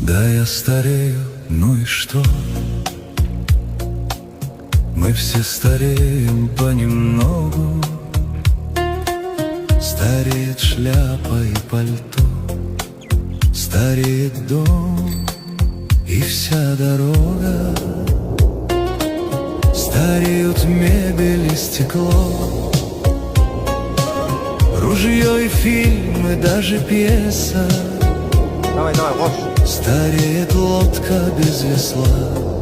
Да, я старею, ну и что? Мы все стареем понемногу. Стареет шляпа и пальто, стареет дом и вся дорога. Стареют мебель и стекло, ружье и фильмы, даже пьеса. Давай, Рош. Стареет лодка без весла.